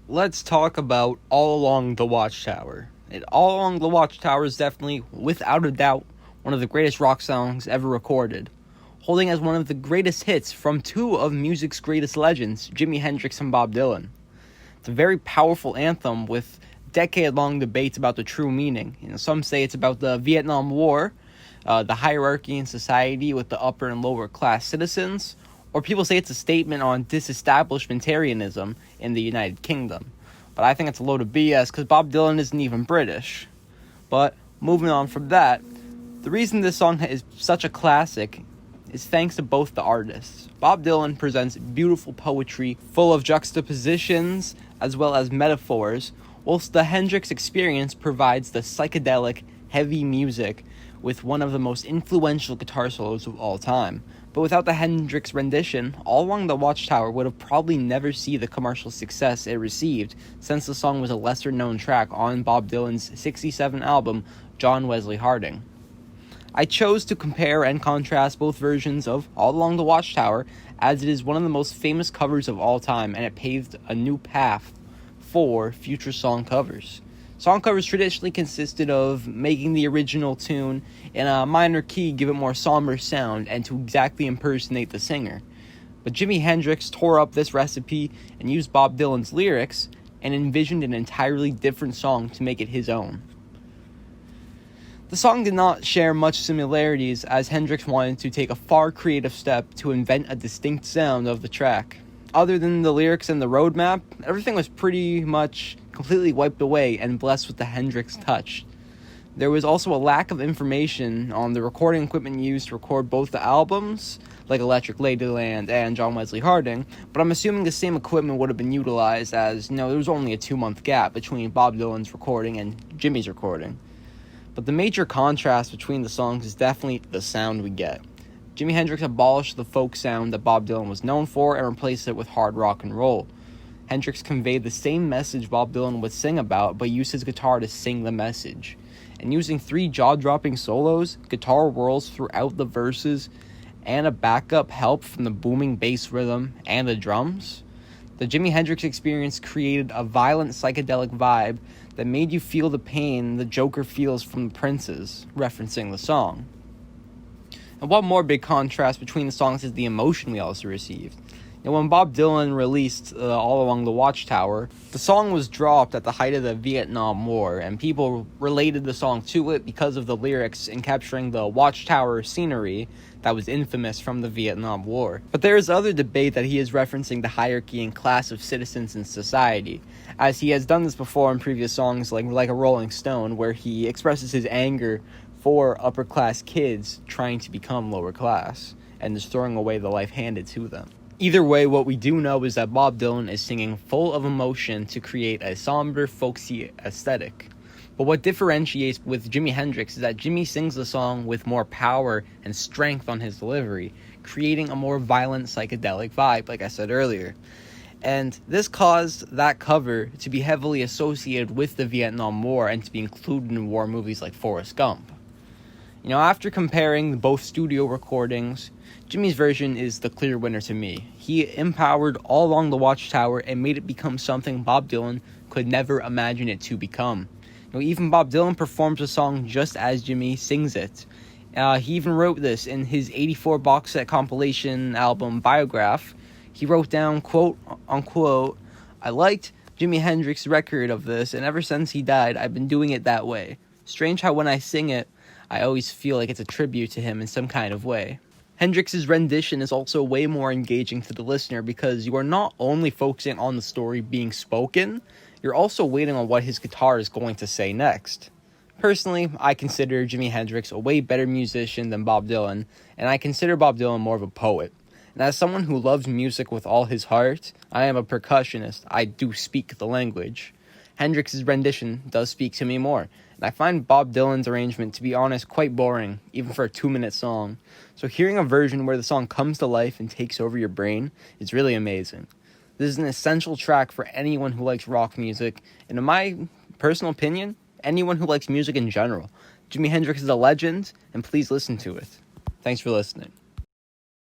let's talk about All Along the Watchtower. All Along the Watchtower is definitely, without a doubt, one of the greatest rock songs ever recorded, holding as one of the greatest hits from two of music's greatest legends, Jimi Hendrix and Bob Dylan. It's a very powerful anthem with decade-long debates about the true meaning. Some say it's about the Vietnam War, the hierarchy in society with the upper and lower class citizens, or people say it's a statement on disestablishmentarianism in the United Kingdom. But I think it's a load of BS because Bob Dylan isn't even British. But moving on from that, the reason this song is such a classic is thanks to both the artists. Bob Dylan presents beautiful poetry full of juxtapositions as well as metaphors, whilst the Hendrix experience provides the psychedelic, heavy music with one of the most influential guitar solos of all time. But without the Hendrix rendition, All Along the Watchtower would have probably never seen the commercial success it received, since the song was a lesser-known track on Bob Dylan's '67 album, John Wesley Harding. I chose to compare and contrast both versions of All Along the Watchtower, as it is one of the most famous covers of all time, and it paved a new path for future song covers. Song covers traditionally consisted of making the original tune in a minor key, give it more somber sound, and to exactly impersonate the singer. But Jimi Hendrix tore up this recipe and used Bob Dylan's lyrics and envisioned an entirely different song to make it his own. The song did not share much similarities, as Hendrix wanted to take a far creative step to invent a distinct sound of the track. Other than the lyrics and the roadmap, everything was pretty much completely wiped away and blessed with the Hendrix touch. There was also a lack of information on the recording equipment used to record both the albums, like Electric Ladyland and John Wesley Harding, but I'm assuming the same equipment would have been utilized, as there was only a 2-month gap between Bob Dylan's recording and Jimmy's recording. But the major contrast between the songs is definitely the sound we get. Jimi Hendrix abolished the folk sound that Bob Dylan was known for and replaced it with hard rock and roll. Hendrix conveyed the same message Bob Dylan would sing about, but used his guitar to sing the message. And using 3 jaw-dropping solos, guitar whirls throughout the verses, and a backup help from the booming bass rhythm and the drums, the Jimi Hendrix experience created a violent psychedelic vibe that made you feel the pain the Joker feels from the Princes, referencing the song. And one more big contrast between the songs is the emotion we also received. When Bob Dylan released All Along the Watchtower, the song was dropped at the height of the Vietnam War, and people related the song to it because of the lyrics in capturing the Watchtower scenery that was infamous from the Vietnam War. But there is other debate that he is referencing the hierarchy and class of citizens in society, as he has done this before in previous songs like a Rolling Stone, where he expresses his anger for upper-class kids trying to become lower class, and is throwing away the life handed to them. Either way, what we do know is that Bob Dylan is singing full of emotion to create a somber, folksy aesthetic. But what differentiates with Jimi Hendrix is that Jimi sings the song with more power and strength on his delivery, creating a more violent psychedelic vibe, like I said earlier. And this caused that cover to be heavily associated with the Vietnam War and to be included in war movies like Forrest Gump. After comparing both studio recordings, Jimmy's version is the clear winner to me. He empowered All Along the Watchtower and made it become something Bob Dylan could never imagine it to become. Even Bob Dylan performs the song just as Jimi sings it. He even wrote this in his '84 box set compilation album Biograph. He wrote down, quote, unquote, "I liked Jimi Hendrix's record of this, and ever since he died, I've been doing it that way. Strange how when I sing it, I always feel like it's a tribute to him in some kind of way." Hendrix's rendition is also way more engaging to the listener because you are not only focusing on the story being spoken, you're also waiting on what his guitar is going to say next. Personally, I consider Jimi Hendrix a way better musician than Bob Dylan, and I consider Bob Dylan more of a poet. And as someone who loves music with all his heart, I am a percussionist. I do speak the language. Hendrix's rendition does speak to me more, and I find Bob Dylan's arrangement, to be honest, quite boring, even for a 2-minute song. So hearing a version where the song comes to life and takes over your brain is really amazing. This is an essential track for anyone who likes rock music, and in my personal opinion, anyone who likes music in general. Jimi Hendrix is a legend, and please listen to it. Thanks for listening.